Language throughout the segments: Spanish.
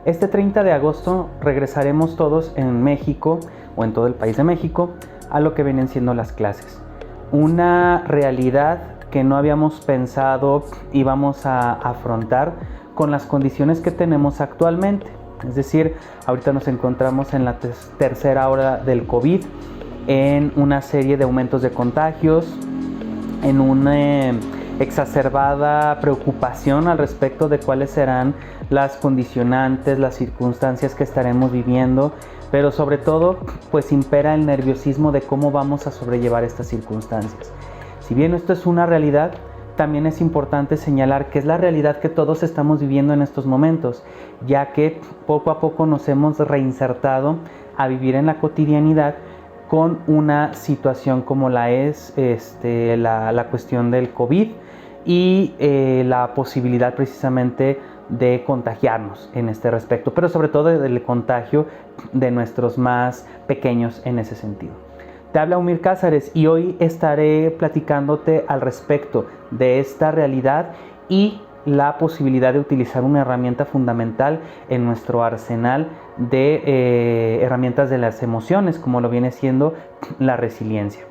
Este 30 de agosto regresaremos todos en México o en todo el país de México a lo que vienen siendo las clases. Una realidad que no habíamos pensado íbamos a afrontar con las condiciones que tenemos actualmente. Es decir, ahorita nos encontramos en la tercera ola del COVID, en una serie de aumentos de contagios, en una exacerbada preocupación al respecto de cuáles serán las condicionantes, las circunstancias que estaremos viviendo, pero sobre todo pues impera el nerviosismo de cómo vamos a sobrellevar estas circunstancias. Si bien esto es una realidad, también es importante señalar que es la realidad que todos estamos viviendo en estos momentos, ya que poco a poco nos hemos reinsertado a vivir en la cotidianidad con una situación como la es la cuestión del COVID y la posibilidad precisamente de contagiarnos en este respecto, pero sobre todo del contagio de nuestros más pequeños en ese sentido. Te habla Umir Cázares y hoy estaré platicándote al respecto de esta realidad y la posibilidad de utilizar una herramienta fundamental en nuestro arsenal de herramientas de las emociones, como lo viene siendo la resiliencia.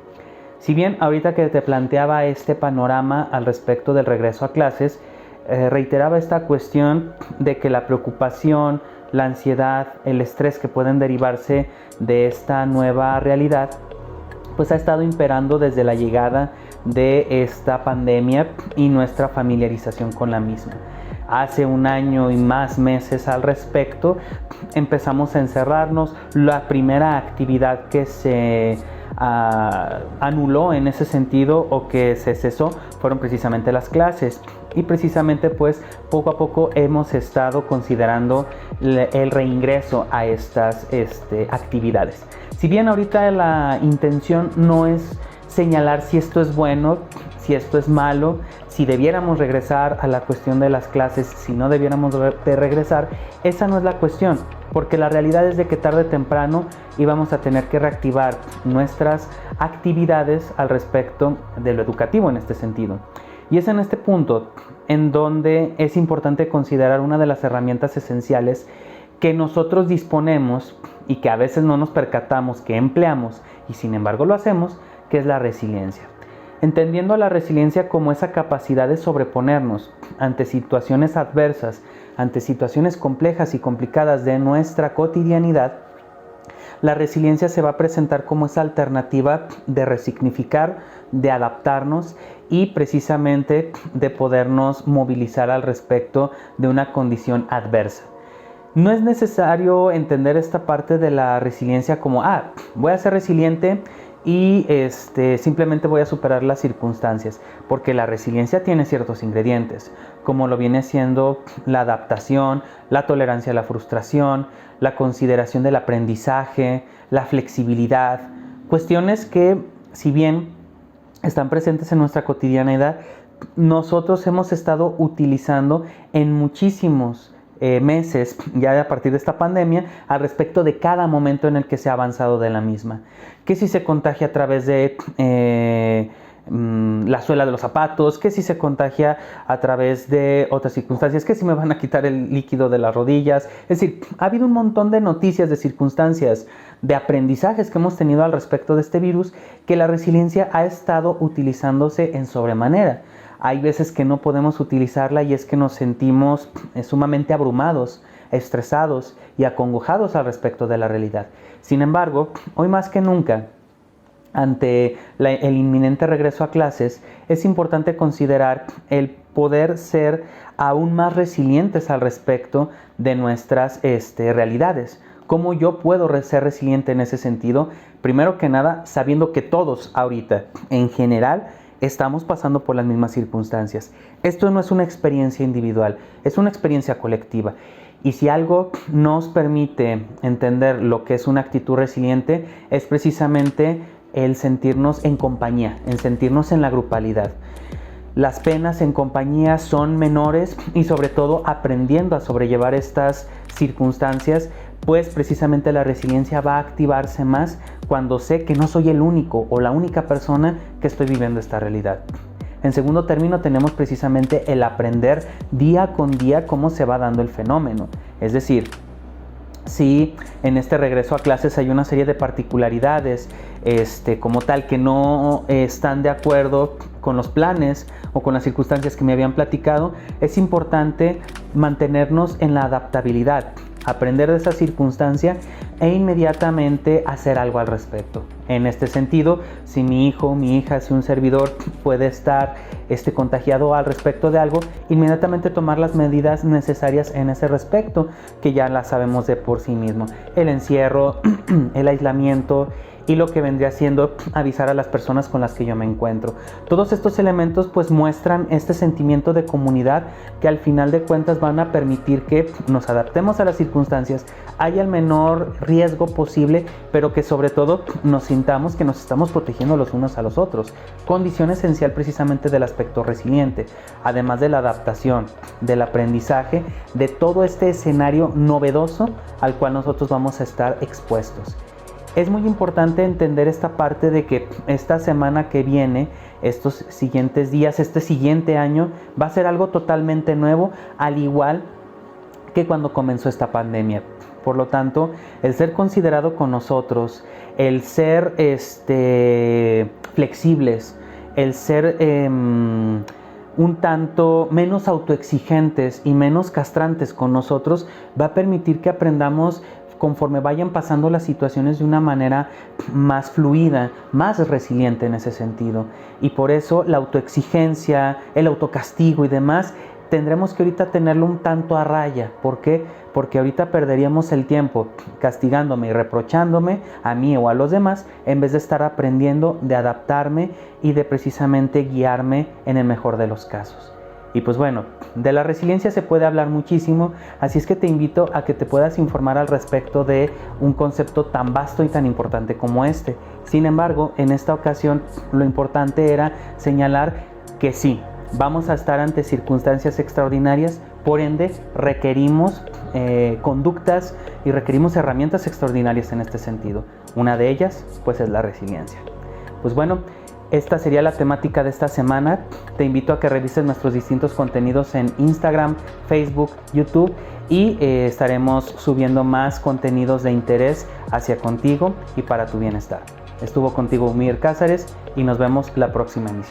Si bien ahorita que te planteaba este panorama al respecto del regreso a clases, reiteraba esta cuestión de que la preocupación, la ansiedad, el estrés que pueden derivarse de esta nueva realidad, pues ha estado imperando desde la llegada de esta pandemia y nuestra familiarización con la misma. Hace un año y más meses al respecto empezamos a encerrarnos. La primera actividad que se anuló en ese sentido o que se cesó fueron precisamente las clases, y precisamente pues poco a poco hemos estado considerando el reingreso a estas actividades. Si bien ahorita la intención no es señalar si esto es bueno, si esto es malo, si debiéramos regresar a la cuestión de las clases, si no debiéramos de regresar, esa no es la cuestión, porque la realidad es de que tarde o temprano íbamos a tener que reactivar nuestras actividades al respecto de lo educativo en este sentido. Y es en este punto en donde es importante considerar una de las herramientas esenciales que nosotros disponemos y que a veces no nos percatamos que empleamos y sin embargo lo hacemos, que es la resiliencia. Entendiendo la resiliencia como esa capacidad de sobreponernos ante situaciones adversas, ante situaciones complejas y complicadas de nuestra cotidianidad, la resiliencia se va a presentar como esa alternativa de resignificar, de adaptarnos y precisamente de podernos movilizar al respecto de una condición adversa. No es necesario entender esta parte de la resiliencia como, voy a ser resiliente y simplemente voy a superar las circunstancias, porque la resiliencia tiene ciertos ingredientes, como lo viene siendo la adaptación, la tolerancia a la frustración, la consideración del aprendizaje, la flexibilidad, cuestiones que, si bien están presentes en nuestra cotidianidad, nosotros hemos estado utilizando en muchísimos meses, ya a partir de esta pandemia, al respecto de cada momento en el que se ha avanzado de la misma. Que si se contagia a través de la suela de los zapatos, que si se contagia a través de otras circunstancias, que si me van a quitar el líquido de las rodillas. Es decir, ha habido un montón de noticias, de circunstancias, de aprendizajes que hemos tenido al respecto de este virus, que la resiliencia ha estado utilizándose en sobremanera. Hay veces que no podemos utilizarla y es que nos sentimos sumamente abrumados, estresados y acongojados al respecto de la realidad. Sin embargo, hoy más que nunca, ante el inminente regreso a clases, es importante considerar el poder ser aún más resilientes al respecto de nuestras realidades. ¿Cómo yo puedo ser resiliente en ese sentido? Primero que nada, sabiendo que todos ahorita, en general, estamos pasando por las mismas circunstancias. Esto no es una experiencia individual, es una experiencia colectiva. Y si algo nos permite entender lo que es una actitud resiliente, es precisamente el sentirnos en compañía, el sentirnos en la grupalidad. Las penas en compañía son menores y sobre todo aprendiendo a sobrellevar estas circunstancias, pues precisamente la resiliencia va a activarse más cuando sé que no soy el único o la única persona que estoy viviendo esta realidad. En segundo término, tenemos precisamente el aprender día con día cómo se va dando el fenómeno. Es decir, si en este regreso a clases hay una serie de particularidades como tal que no están de acuerdo con los planes o con las circunstancias que me habían platicado, es importante mantenernos en la adaptabilidad, aprender de esa circunstancia e inmediatamente hacer algo al respecto. En este sentido, si mi hijo, mi hija, si un servidor puede estar contagiado al respecto de algo, inmediatamente tomar las medidas necesarias en ese respecto, que ya las sabemos de por sí mismo. El encierro, el aislamiento y lo que vendría siendo avisar a las personas con las que yo me encuentro. Todos estos elementos pues muestran este sentimiento de comunidad que al final de cuentas van a permitir que nos adaptemos a las circunstancias, haya el menor riesgo posible, pero que sobre todo nos sintamos que nos estamos protegiendo los unos a los otros. Condición esencial precisamente del aspecto resiliente, además de la adaptación, del aprendizaje, de todo este escenario novedoso al cual nosotros vamos a estar expuestos. Es muy importante entender esta parte de que esta semana que viene, estos siguientes días, este siguiente año, va a ser algo totalmente nuevo, al igual que cuando comenzó esta pandemia. Por lo tanto, el ser considerado con nosotros, el ser flexibles, el ser un tanto menos autoexigentes y menos castrantes con nosotros, va a permitir que aprendamos conforme vayan pasando las situaciones de una manera más fluida, más resiliente en ese sentido. Y por eso la autoexigencia, el autocastigo y demás, tendremos que ahorita tenerlo un tanto a raya. ¿Por qué? Porque ahorita perderíamos el tiempo castigándome y reprochándome a mí o a los demás, en vez de estar aprendiendo, de adaptarme y de precisamente guiarme en el mejor de los casos. Y pues bueno, de la resiliencia se puede hablar muchísimo, así es que te invito a que te puedas informar al respecto de un concepto tan vasto y tan importante como este. Sin embargo, en esta ocasión lo importante era señalar que sí, vamos a estar ante circunstancias extraordinarias, por ende requerimos conductas y requerimos herramientas extraordinarias en este sentido. Una de ellas pues es la resiliencia. Pues bueno, esta sería la temática de esta semana. Te invito a que revises nuestros distintos contenidos en Instagram, Facebook, YouTube y estaremos subiendo más contenidos de interés hacia contigo y para tu bienestar. Estuvo contigo Umir Cázares y nos vemos la próxima emisión.